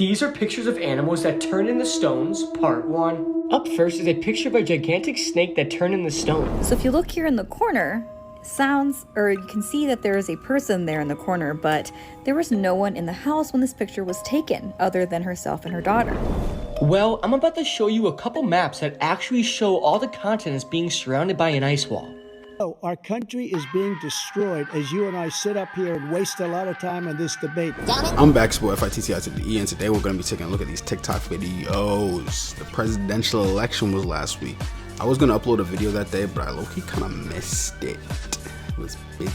These are pictures of animals that turn into stones, part 1. Up first is a picture of a gigantic snake that turned into stone. So if you look here in the corner, you can see that there is a person there in the corner, but there was no one in the house when this picture was taken, other than herself and her daughter. Well, I'm about to show you a couple maps that actually show all the continents being surrounded by an ice wall. Our country is being destroyed as you and I sit up here and waste a lot of time on this debate. I'm back, Sport FITTIE to the E, and today we're going to be taking a look at these TikTok videos. The presidential election was last week. I was going to upload a video that day, but I low-key kind of missed it. It was busy.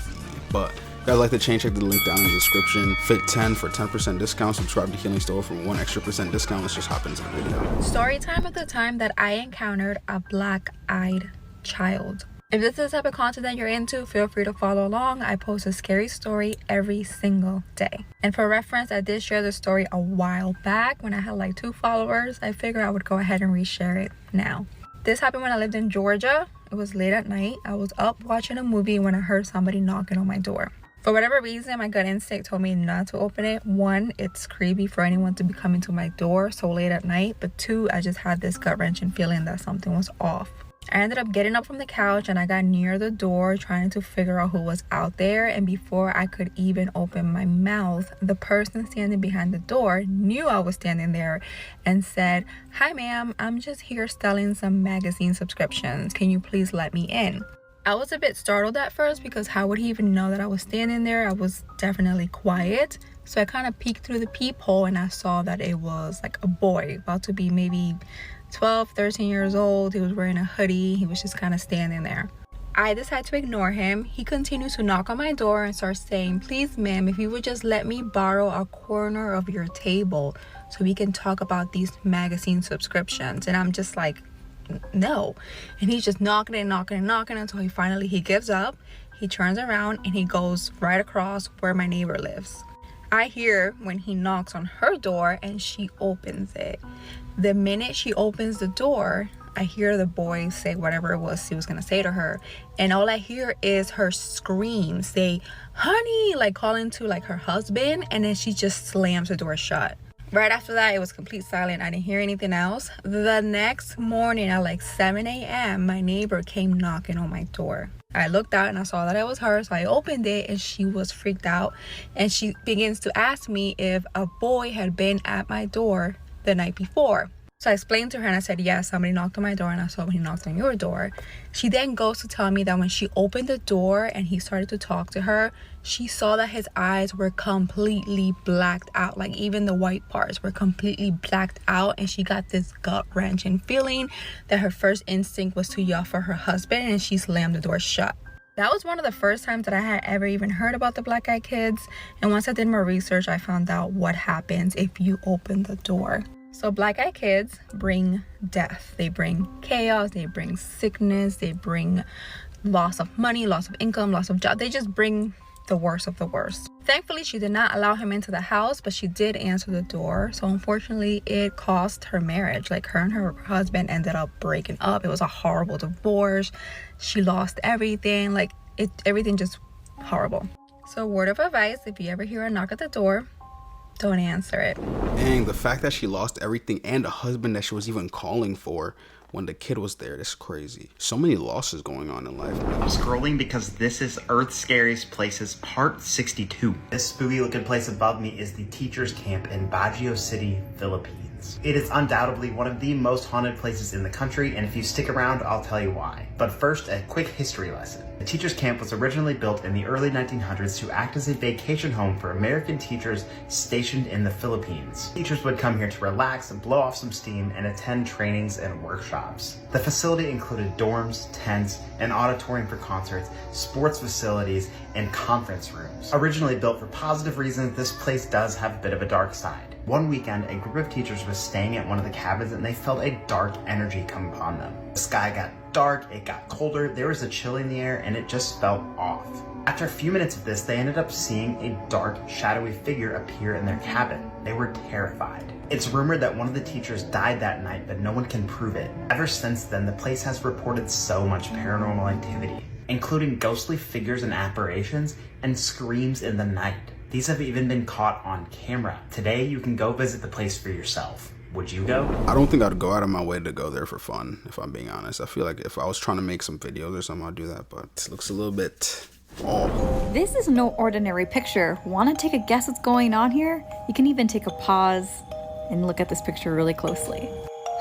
But if you guys like the chain, check the link down in the description. Fit10 for 10% discount. Subscribe to Healing Store for 1% extra discount. Let's just hop into the video. Story time of the time that I encountered a black-eyed child. If this is the type of content that you're into, feel free to follow along. I post a scary story every single day. And for reference, I did share the story a while back when I had like 2 followers. I figured I would go ahead and reshare it now. This happened when I lived in Georgia. It was late at night. I was up watching a movie when I heard somebody knocking on my door. For whatever reason, my gut instinct told me not to open it. 1, it's creepy for anyone to be coming to my door so late at night. But 2, I just had this gut-wrenching feeling that something was off. I ended up getting up from the couch and I got near the door trying to figure out who was out there, and before I could even open my mouth, the person standing behind the door knew I was standing there and said, "Hi ma'am, I'm just here selling some magazine subscriptions. Can you please let me in?" I was a bit startled at first because how would he even know that I was standing there? I was definitely quiet. So I kind of peeked through the peephole and I saw that it was like a boy about to be maybe 12, 13 years old. He was wearing a hoodie. He was just kind of standing there. I decided to ignore him. He continued to knock on my door and start saying, "Please ma'am, if you would just let me borrow a corner of your table so we can talk about these magazine subscriptions." And I'm just like, no. And he's just knocking and knocking and knocking until he gives up. He turns around and he goes right across where my neighbor lives. I hear when he knocks on her door and she opens it. The minute she opens the door, I hear the boy say whatever it was he was gonna say to her, and all I hear is her scream, say, "Honey," like calling to like her husband, and then she just slams the door shut. Right after that, it was complete silence. I didn't hear anything else. The next morning at like 7 a.m., my neighbor came knocking on my door. I looked out and I saw that it was her, so I opened it and she was freaked out. And she begins to ask me if a boy had been at my door the night before. So I explained to her and I said, yes, somebody knocked on my door and I saw when he knocked on your door. She then goes to tell me that when she opened the door and he started to talk to her, she saw that his eyes were completely blacked out. Like even the white parts were completely blacked out, and she got this gut-wrenching feeling that her first instinct was to yell for her husband, and she slammed the door shut. That was one of the first times that I had ever even heard about the black-eyed kids. And once I did more research, I found out what happens if you open the door. So black-eyed kids bring death. They bring chaos, they bring sickness, they bring loss of money, loss of income, loss of job. They just bring the worst of the worst. Thankfully, she did not allow him into the house, but she did answer the door. So unfortunately, it cost her marriage. Like her and her husband ended up breaking up. It was a horrible divorce. She lost everything. Like everything just horrible. So word of advice, if you ever hear a knock at the door, don't answer it. Dang, the fact that she lost everything and a husband that she was even calling for when the kid was there, that's crazy. So many losses going on in life, man. I'm scrolling because this is Earth's Scariest Places Part 62. This spooky looking place above me is the teacher's camp in Baguio City, Philippines. It is undoubtedly one of the most haunted places in the country, and if you stick around, I'll tell you why. But first, a quick history lesson. The teacher's camp was originally built in the early 1900s to act as a vacation home for American teachers stationed in the Philippines. Teachers would come here to relax and blow off some steam and attend trainings and workshops. The facility included dorms, tents, an auditorium for concerts, sports facilities, and conference rooms. Originally built for positive reasons, this place does have a bit of a dark side. One weekend, a group of teachers was staying at one of the cabins and they felt a dark energy come upon them. The sky got dark, it got colder, there was a chill in the air, and it just felt off. After a few minutes of this, they ended up seeing a dark, shadowy figure appear in their cabin. They were terrified. It's rumored that one of the teachers died that night, but no one can prove it. Ever since then, the place has reported so much paranormal activity, including ghostly figures and apparitions and screams in the night. These have even been caught on camera. Today, you can go visit the place for yourself. Would you go? I don't think I'd go out of my way to go there for fun, if I'm being honest. I feel like if I was trying to make some videos or something, I'd do that, but it looks a little bit off. This is no ordinary picture. Want to take a guess what's going on here? You can even take a pause and look at this picture really closely.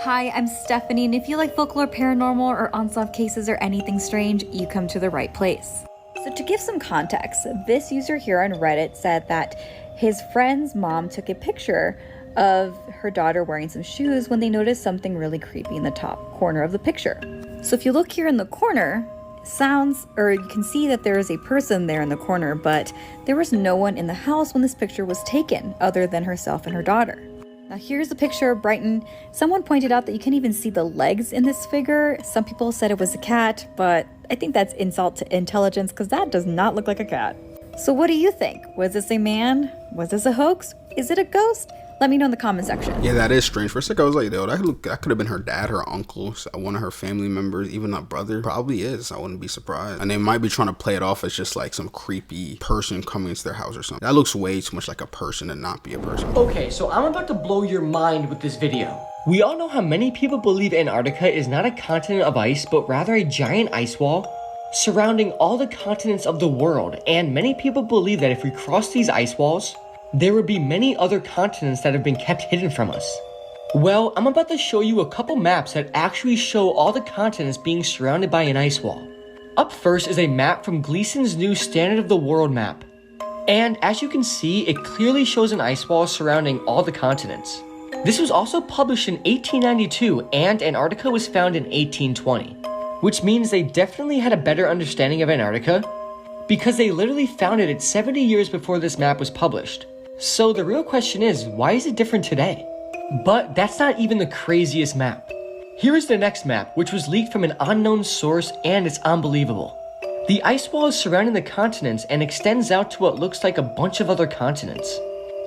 Hi, I'm Stephanie, and if you like folklore, paranormal, or unsolved cases or anything strange, you come to the right place. So to give some context, this user here on Reddit said that his friend's mom took a picture of her daughter wearing some shoes when they noticed something really creepy in the top corner of the picture. So if you look here in the corner, you can see that there is a person there in the corner, but there was no one in the house when this picture was taken other than herself and her daughter. Now here's a picture of Brighton. Someone pointed out that you can even see the legs in this figure. Some people said it was a cat, but I think that's insult to intelligence because that does not look like a cat. So what do you think? Was this a man? Was this a hoax? Is it a ghost? Let me know in the comment section. Yeah, that is strange. For a second, I was like, yo, that could have been her dad, her uncle, one of her family members, even a brother. Probably is. I wouldn't be surprised. And they might be trying to play it off as just like some creepy person coming into their house or something. That looks way too much like a person to not be a person. Okay, so I'm about to blow your mind with this video. We all know how many people believe Antarctica is not a continent of ice, but rather a giant ice wall surrounding all the continents of the world. And many people believe that if we cross these ice walls, there would be many other continents that have been kept hidden from us. Well, I'm about to show you a couple maps that actually show all the continents being surrounded by an ice wall. Up first is a map from Gleason's new Standard of the World map. And as you can see, it clearly shows an ice wall surrounding all the continents. This was also published in 1892 and Antarctica was found in 1820, which means they definitely had a better understanding of Antarctica because they literally found it 70 years before this map was published. So the real question is, why is it different today? But that's not even the craziest map. Here is the next map, which was leaked from an unknown source, and it's unbelievable. The ice wall is surrounding the continents and extends out to what looks like a bunch of other continents.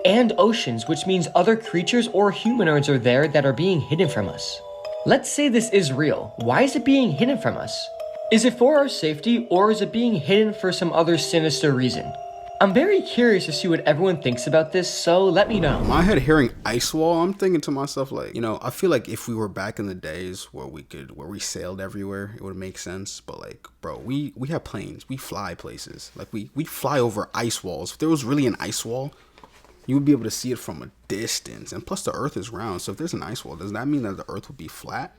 And oceans, which means other creatures or humanoids are there that are being hidden from us. Let's say this is real. Why is it being hidden from us? Is it for our safety, or is it being hidden for some other sinister reason? I'm very curious to see what everyone thinks about this, so let me know. My head hearing ice wall, I'm thinking to myself like, you know, I feel like if we were back in the days where we sailed everywhere, it would make sense. But like, bro, we have planes, we fly places. Like we fly over ice walls. If there was really an ice wall, you would be able to see it from a distance. And plus the earth is round, so if there's an ice wall, does that mean that the earth would be flat?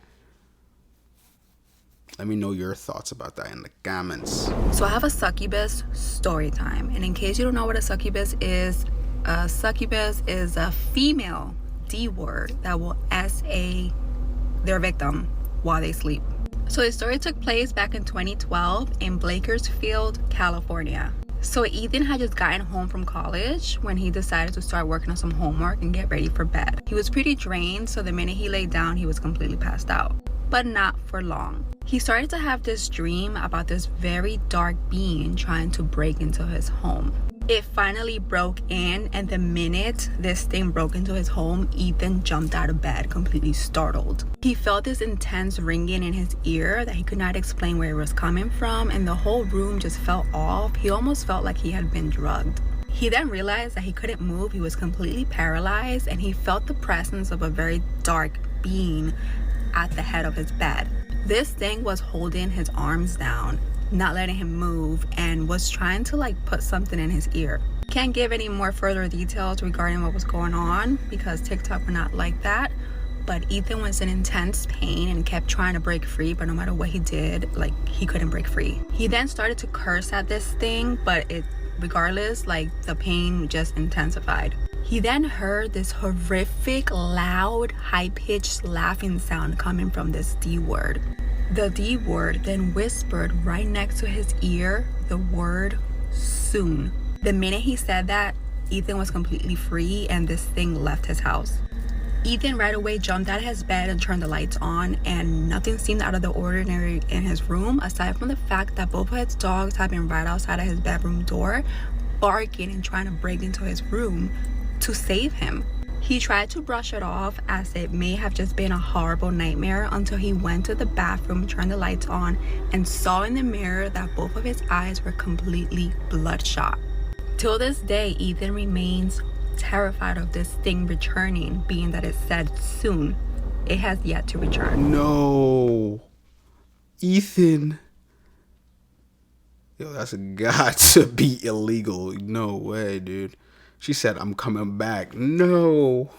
Let me know your thoughts about that in the comments. So I have a succubus story time. And in case you don't know what a succubus is a female D word that will SA their victim while they sleep. So the story took place back in 2012 in Bakersfield, California. So Ethan had just gotten home from college when he decided to start working on some homework and get ready for bed. He was pretty drained, so the minute he laid down, he was completely passed out. But not for long. He started to have this dream about this very dark being trying to break into his home. It finally broke in, and the minute this thing broke into his home, Ethan jumped out of bed completely startled. He felt this intense ringing in his ear that he could not explain where it was coming from, and the whole room just felt off. He almost felt like he had been drugged. He then realized that he couldn't move, he was completely paralyzed, and he felt the presence of a very dark being at the head of his bed. This thing was holding his arms down, not letting him move, and was trying to like put something in his ear. Can't give any more further details regarding what was going on because TikTok would not like that, but Ethan was in intense pain and kept trying to break free, but no matter what he did, like, he couldn't break free. He then started to curse at this thing, but regardless, like, the pain just intensified. He then heard this horrific, loud, high-pitched laughing sound coming from this D word. The D word then whispered right next to his ear the word soon. The minute he said that, Ethan was completely free and this thing left his house. Ethan right away jumped out of his bed and turned the lights on, and nothing seemed out of the ordinary in his room aside from the fact that both of his dogs had been right outside of his bedroom door, barking and trying to break into his room to save him. He tried to brush it off as it may have just been a horrible nightmare until he went to the bathroom, turned the lights on, and saw in the mirror that both of his eyes were completely bloodshot. Till this day, Ethan remains terrified of this thing returning, being that it said soon. It has yet to return. No. Ethan. Yo, that's got to be illegal. No way, dude. She said, I'm coming back. No.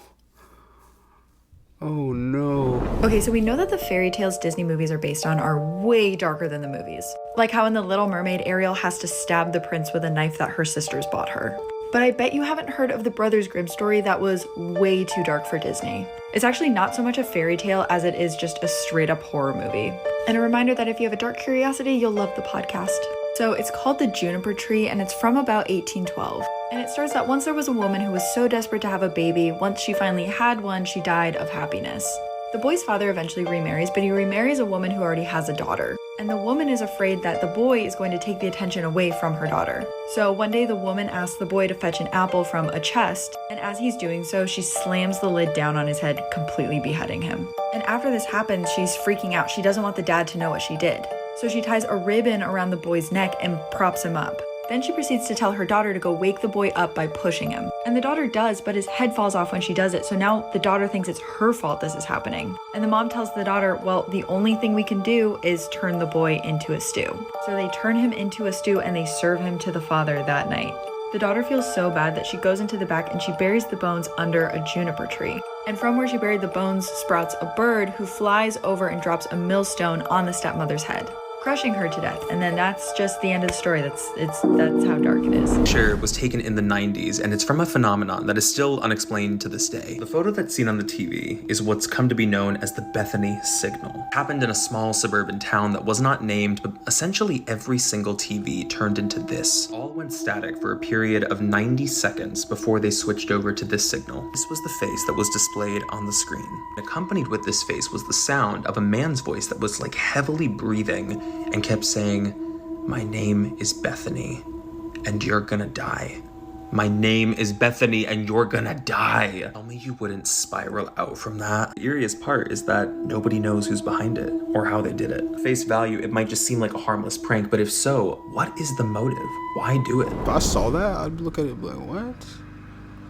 Oh, no. Okay, so we know that the fairy tales Disney movies are based on are way darker than the movies. Like how in The Little Mermaid, Ariel has to stab the prince with a knife that her sisters bought her. But I bet you haven't heard of the Brothers Grimm story that was way too dark for Disney. It's actually not so much a fairy tale as it is just a straight up horror movie. And a reminder that if you have a dark curiosity, you'll love the podcast. So it's called The Juniper Tree, and it's from about 1812. And it starts that once there was a woman who was so desperate to have a baby, once she finally had one, she died of happiness. The boy's father eventually remarries, but he remarries a woman who already has a daughter. And the woman is afraid that the boy is going to take the attention away from her daughter. So one day the woman asks the boy to fetch an apple from a chest, and as he's doing so, she slams the lid down on his head, completely beheading him. And after this happens, she's freaking out. She doesn't want the dad to know what she did. So she ties a ribbon around the boy's neck and props him up. Then she proceeds to tell her daughter to go wake the boy up by pushing him. And the daughter does, but his head falls off when she does it, so now the daughter thinks it's her fault this is happening. And the mom tells the daughter, well, the only thing we can do is turn the boy into a stew. So they turn him into a stew and they serve him to the father that night. The daughter feels so bad that she goes into the back and she buries the bones under a juniper tree. And from where she buried the bones sprouts a bird who flies over and drops a millstone on the stepmother's head, crushing her to death. And then that's just the end of the story. That's how dark it is. Picture was taken in the 90s, and it's from a phenomenon that is still unexplained to this day. The photo that's seen on the TV is what's come to be known as the Bethany Signal. It happened in a small suburban town that was not named, but essentially every single TV turned into this. All went static for a period of 90 seconds before they switched over to this signal. This was the face that was displayed on the screen. Accompanied with this face was the sound of a man's voice that was like heavily breathing and kept saying, "My name is Bethany, and you're gonna die. My name is Bethany, and you're gonna die." Tell me you wouldn't spiral out from that. The eeriest part is that nobody knows who's behind it or how they did it. At face value, it might just seem like a harmless prank, but if so, what is the motive? Why do it? If I saw that, I'd look at it and be like, what?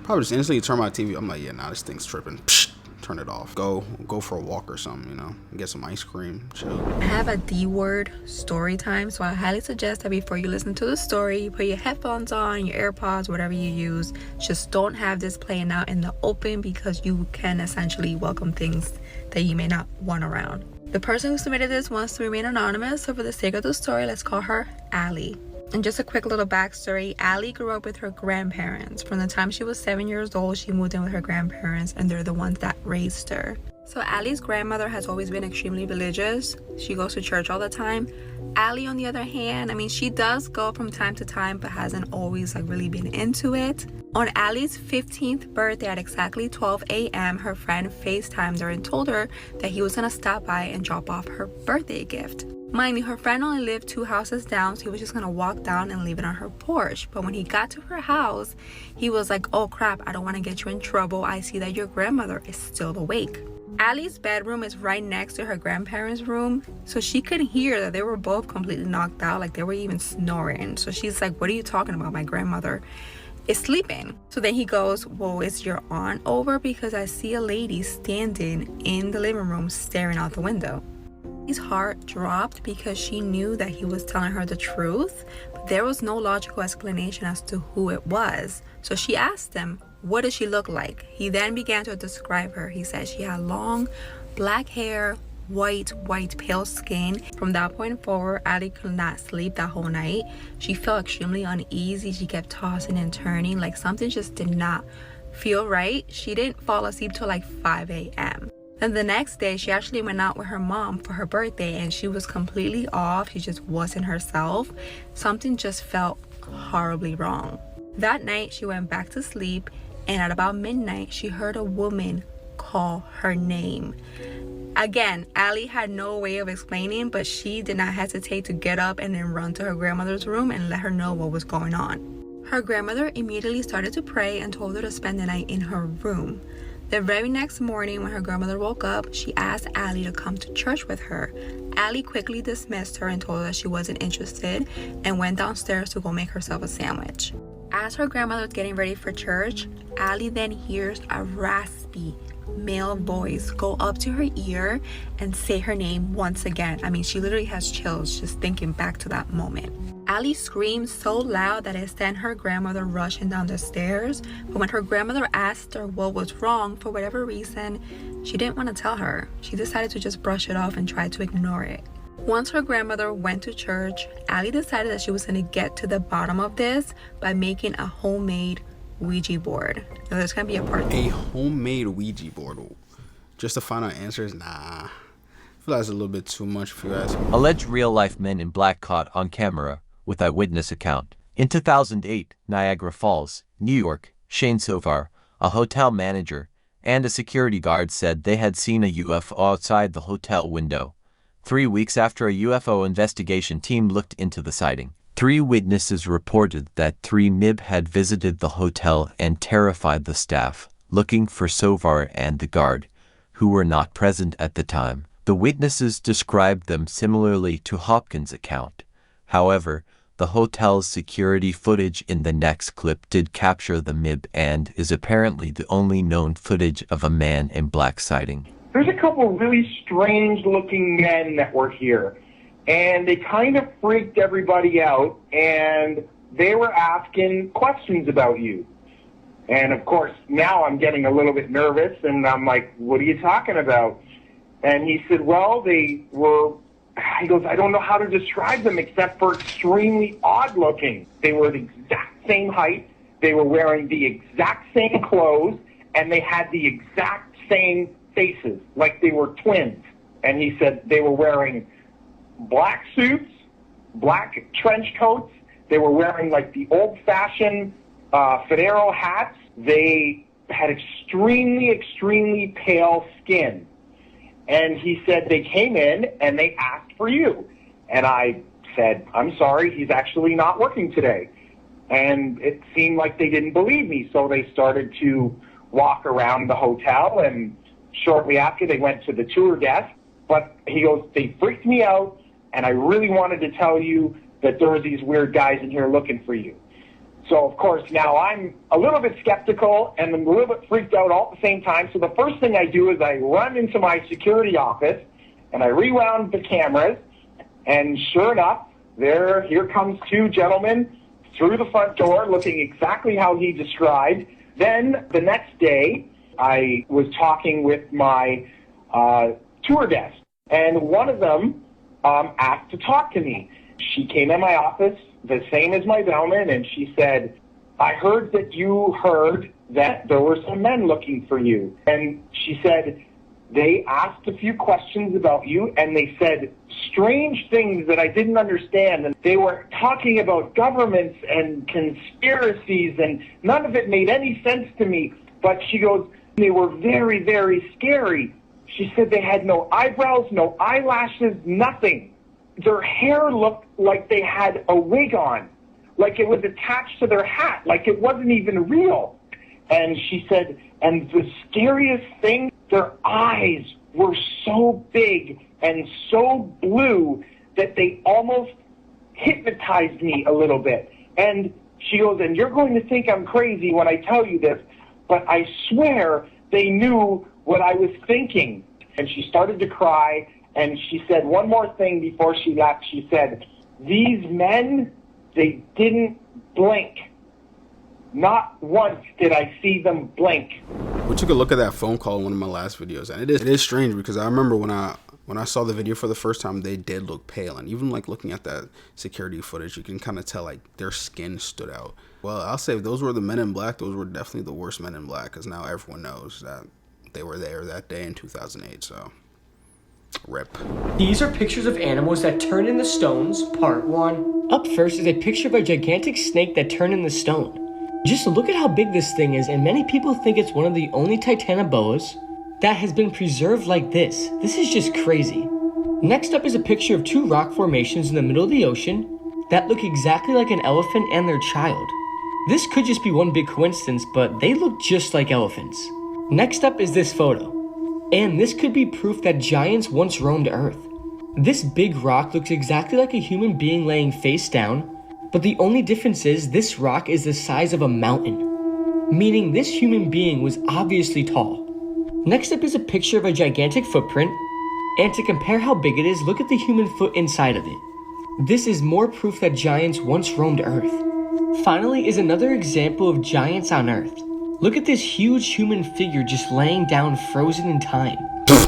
Probably just instantly turn my TV. I'm like, yeah, nah, this thing's tripping. Psh, turn it off. Go for a walk or something, you know? Get some ice cream, chill. I have a D-word story time, so I highly suggest that before you listen to the story, you put your headphones on, your AirPods, whatever you use. Just don't have this playing out in the open because you can essentially welcome things that you may not want around. The person who submitted this wants to remain anonymous, so for the sake of the story, let's call her Allie. And just a quick little backstory, Allie grew up with her grandparents. From the time she was 7 years old, she moved in with her grandparents, and they're the ones that raised her. So Allie's grandmother has always been extremely religious. She goes to church all the time. Allie, on the other hand, I mean, she does go from time to time, but hasn't always really been into it. On Allie's 15th birthday at exactly 12 a.m., her friend FaceTimed her and told her that he was gonna stop by and drop off her birthday gift. Mind you, her friend only lived 2 houses down, so he was just gonna walk down and leave it on her porch. But when he got to her house, he was like, "Oh crap, I don't wanna get you in trouble. I see that your grandmother is still awake." Allie's bedroom is right next to her grandparents' room, so she could hear that they were both completely knocked out, like they were even snoring. So she's like, "What are you talking about? My grandmother is sleeping." So then he goes, "Well, is your aunt over? Because I see a lady standing in the living room staring out the window." His heart dropped because she knew that he was telling her the truth, but there was no logical explanation as to who it was. So she asked him, "What does she look like?" He then began to describe her. He said she had long black hair, white pale skin. From that point forward, Allie could not sleep that whole night. She felt extremely uneasy. She kept tossing and turning, like something just did not feel right. She didn't fall asleep till like 5 a.m. And the next day, she actually went out with her mom for her birthday, and she was completely off. She just wasn't herself. Something just felt horribly wrong. That night, she went back to sleep, and at about midnight, she heard a woman call her name. Again, Allie had no way of explaining, but she did not hesitate to get up and then run to her grandmother's room and let her know what was going on. Her grandmother immediately started to pray and told her to spend the night in her room. The very next morning, when her grandmother woke up, she asked Allie to come to church with her. Allie quickly dismissed her and told her that she wasn't interested and went downstairs to go make herself a sandwich. As her grandmother was getting ready for church, Allie then hears a raspy male voice go up to her ear and say her name once again. I mean, she literally has chills just thinking back to that moment. Allie screamed so loud that it sent her grandmother rushing down the stairs, but when her grandmother asked her what was wrong, for whatever reason, she didn't want to tell her. She decided to just brush it off and try to ignore it. Once her grandmother went to church, Allie decided that she was going to get to the bottom of this by making a homemade Ouija board. Now there's going to be a part 2. A homemade Ouija board. Just to find out answers? Nah. I feel that's a little bit too much for you guys. Alleged real-life men in black caught on camera with eyewitness account. In 2008, Niagara Falls, New York, Shane Sovar, a hotel manager, and a security guard said they had seen a UFO outside the hotel window. 3 weeks after a UFO investigation team looked into the sighting, 3 witnesses reported that 3 MIB had visited the hotel and terrified the staff, looking for Sovar and the guard, who were not present at the time. The witnesses described them similarly to Hopkins' account. However, the hotel's security footage in the next clip did capture the MIB and is apparently the only known footage of a man in black sighting. There's a couple of really strange looking men that were here, and they kind of freaked everybody out, and they were asking questions about you. And of course, now I'm getting a little bit nervous, and I'm like, what are you talking about? And he said, well, he goes, I don't know how to describe them except for extremely odd looking. They were the exact same height, they were wearing the exact same clothes, and they had the exact same faces, like they were twins. And he said they were wearing black suits, black trench coats, they were wearing like the old-fashioned Federo hats. They had extremely, extremely pale skin. And he said they came in and they asked for you. And I said, I'm sorry, he's actually not working today. And it seemed like they didn't believe me, so they started to walk around the hotel, and shortly after they went to the tour desk. But he goes, they freaked me out, and I really wanted to tell you that there were these weird guys in here looking for you. So, of course, now I'm a little bit skeptical and I'm a little bit freaked out all at the same time. So the first thing I do is I run into my security office and I rewound the cameras. And sure enough, here comes 2 gentlemen through the front door looking exactly how he described. Then the next day, I was talking with my tour desk, and one of them asked to talk to me. She came in my office, the same as my bellman, and she said, I heard that you heard that there were some men looking for you. And she said, they asked a few questions about you, and they said strange things that I didn't understand. And they were talking about governments and conspiracies, and none of it made any sense to me. But she goes, they were very, very scary. She said they had no eyebrows, no eyelashes, nothing. Their hair looked like they had a wig on, like it was attached to their hat, like it wasn't even real. And she said, and the scariest thing, their eyes were so big and so blue that they almost hypnotized me a little bit. And she goes, and you're going to think I'm crazy when I tell you this, but I swear they knew what I was thinking. And she started to cry. And she said one more thing before she left. She said, these men, they didn't blink. Not once did I see them blink. We took a look at that phone call in one of my last videos, and it is strange because I remember when I saw the video for the first time, they did look pale. And even like looking at that security footage, you can kind of tell like their skin stood out. Well, I'll say if those were the men in black, those were definitely the worst men in black, because now everyone knows that they were there that day in 2008, so... RIP. These are pictures of animals that turn into stones, part 1. Up first is a picture of a gigantic snake that turned into stone. Just look at how big this thing is, and many people think it's one of the only titanoboas that has been preserved like this. This is just crazy. Next up is a picture of 2 rock formations in the middle of the ocean that look exactly like an elephant and their child. This could just be one big coincidence, but they look just like elephants. Next up is this photo. And this could be proof that giants once roamed Earth. This big rock looks exactly like a human being laying face down, But the only difference is this rock is the size of a mountain, meaning this human being was obviously tall. Next up is a picture of a gigantic footprint, and to compare how big it is, look at the human foot inside of it. This is more proof that giants once roamed Earth. Finally is another example of giants on Earth. Look at this huge human figure just laying down frozen in time.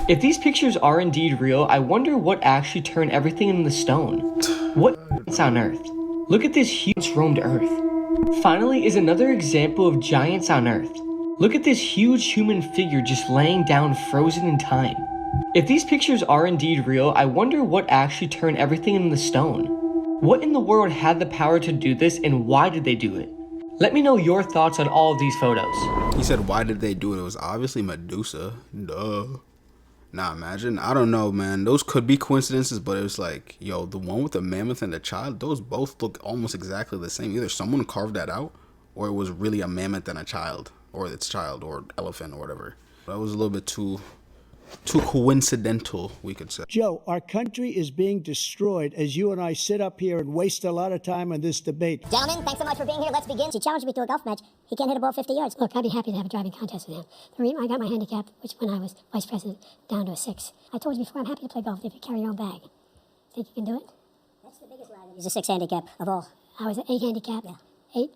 If these pictures are indeed real, I wonder what actually turned everything into stone. What giants on Earth? Look at this huge roamed Earth. Finally is another example of giants on Earth. Look at this huge human figure just laying down frozen in time. If these pictures are indeed real, I wonder what actually turned everything into stone. What in the world had the power to do this, and why did they do it? Let me know your thoughts on all of these photos. He said, why did they do it? It was obviously Medusa. Duh. Nah, imagine. I don't know, man. Those could be coincidences, but it was like, yo, the one with the mammoth and the child, those both look almost exactly the same. Either someone carved that out, or it was really a mammoth and a child, or its child, or elephant, or whatever. That was a little bit too coincidental, we could say. Joe, our country is being destroyed as you and I sit up here and waste a lot of time on this debate. Gentlemen, thanks so much for being here. Let's begin. He challenged me to a golf match. He can't hit a ball 50 yards. Look, I'd be happy to have a driving contest with him. The reason I got my handicap, which when I was vice president, down to a 6. I told you before, I'm happy to play golf if you carry your own bag. Think you can do it? That's the biggest lie. He's a 6 handicap of all. I was an 8 handicap. Yeah. 8.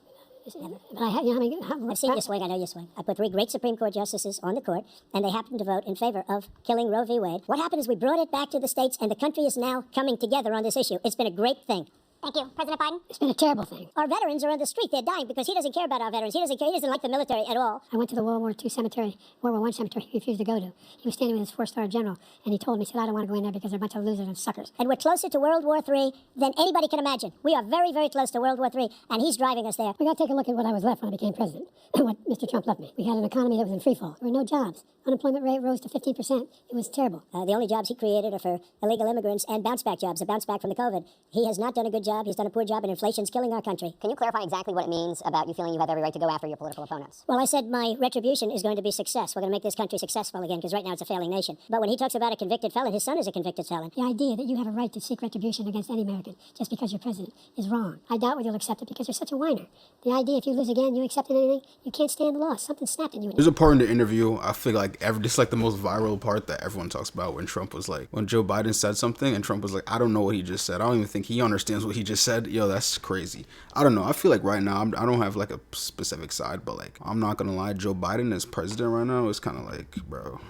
But I have, you know, I've seen you swing. I know you swing. I put 3 great Supreme Court justices on the court, and they happened to vote in favor of killing Roe v. Wade. What happened is we brought it back to the states, and the country is now coming together on this issue. It's been a great thing. Thank you. President Biden? It's been a terrible thing. Our veterans are on the street. They're dying because he doesn't care about our veterans. He doesn't care. He doesn't like the military at all. I went to the World War II cemetery, World War I cemetery he refused to go to. He was standing with his 4-star general, and he told me, he said, I don't want to go in there because they're a bunch of losers and suckers. And we're closer to World War III than anybody can imagine. We are very, very close to World War III, and he's driving us there. We got to take a look at what I was left when I became president, and what Mr. Trump left me. We had an economy that was in free fall. There were no jobs. Unemployment rate rose to 15%. It was terrible. The only jobs he created are for illegal immigrants and bounce-back jobs, a bounce-back from the COVID. He has not done a good job. He's done a poor job, and inflation's killing our country. Can you clarify exactly what it means about you feeling you have every right to go after your political opponents? Well, I said my retribution is going to be success. We're going to make this country successful again, because right now it's a failing nation. But when he talks about a convicted felon, his son is a convicted felon. The idea that you have a right to seek retribution against any American just because you're president is wrong. I doubt whether you'll accept it because you're such a whiner. The idea if you lose again, you accepting anything, you can't stand the loss. Something snapped in you. There's a part in the interview, I feel like this is like the most viral part that everyone talks about, when Trump was like, when Joe Biden said something and Trump was like, I don't know what he just said. I don't even think he understands what he just said. Yo, that's crazy. I don't know. I feel like right now, I don't have like a specific side, but like, I'm not gonna lie, Joe Biden as president right now is kind of like, bro,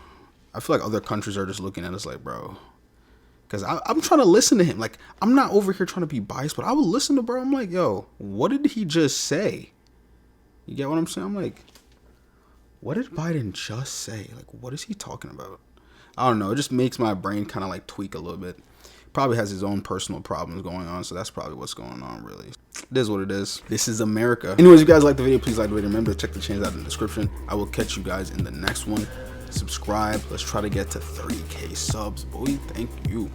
I feel like other countries are just looking at us like, bro, because I'm trying to listen to him. Like, I'm not over here trying to be biased, but I would listen to bro. I'm like, yo, what did he just say? You get what I'm saying? I'm like, what did Biden just say? Like, what is he talking about? I don't know. It just makes my brain kind of like tweak a little bit. Probably has his own personal problems going on, so that's probably what's going on, really. It is what it is. This is America. Anyways, if you guys like the video, please like the video. Remember to check the channels out in the description. I will catch you guys in the next one. Subscribe. Let's try to get to 30K subs, boy. Thank you.